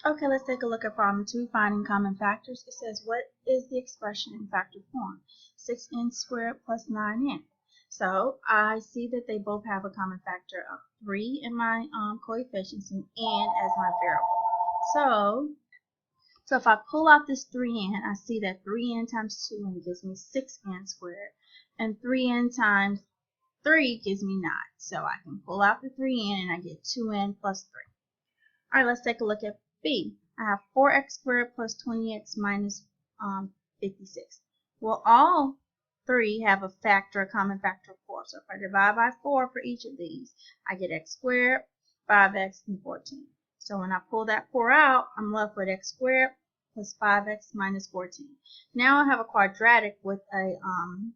Okay, let's take a look at problem 2, finding common factors. It says, what is the expression in factor form? 6n squared plus 9n. So I see that they both have a common factor of 3 in my coefficients and n as my variable. So if I pull out this 3n, I see that 3n times 2n gives me 6n squared, and 3n times 3 gives me 9. So I can pull out the 3n and I get 2n plus 3. All right, let's take a look at B. I have 4x squared plus 20x minus 56. Well, all three have a common factor of 4. So if I divide by 4 for each of these, I get x squared, 5x, and 14. So when I pull that 4 out, I'm left with x squared plus 5x minus 14. Now I have a quadratic with an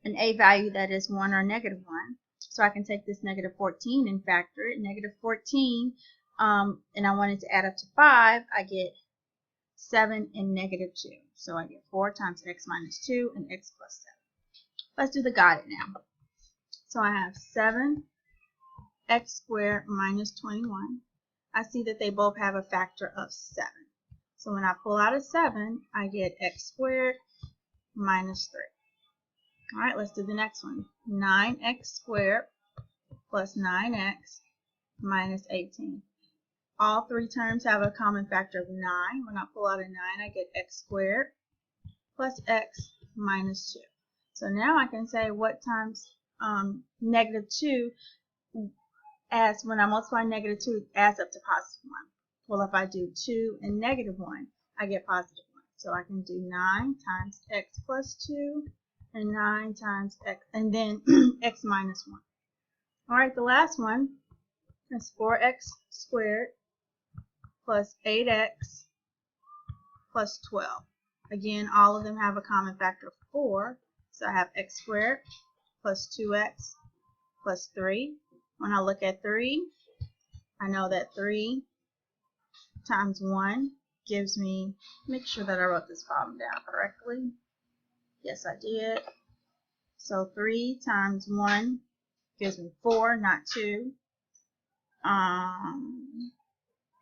a value that is 1 or negative 1. So I can take this negative 14 and factor it. Negative 14, and I want it to add up to 5, I get 7 and negative 2. So I get 4 times x minus 2 and x plus 7. Let's do the guided now. So I have 7x squared minus 21. I see that they both have a factor of 7. So when I pull out a 7, I get x squared minus 3. All right, let's do the next one. 9x squared plus 9x minus 18. All three terms have a common factor of 9. When I pull out a 9, I get x squared plus x minus 2. So now I can say what times negative 2 as when I multiply negative 2 adds up to positive 1. Well, if I do 2 and negative 1, I get positive 1. So I can do 9 times x plus 2 and 9 times x, and then x minus 1. All right, the last one is 4x squared plus 8x plus 12. Again, all of them have a common factor of 4. So I have x squared plus 2x plus 3. When I look at 3, I know that 3 times 1 gives me, make sure that I wrote this problem down correctly. Yes, I did. So 3 times 1 gives me 4, not 2.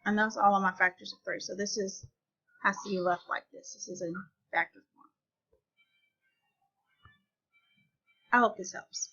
And those are all of my factors of 3. So this has to be left like this. This is in factor form. I hope this helps.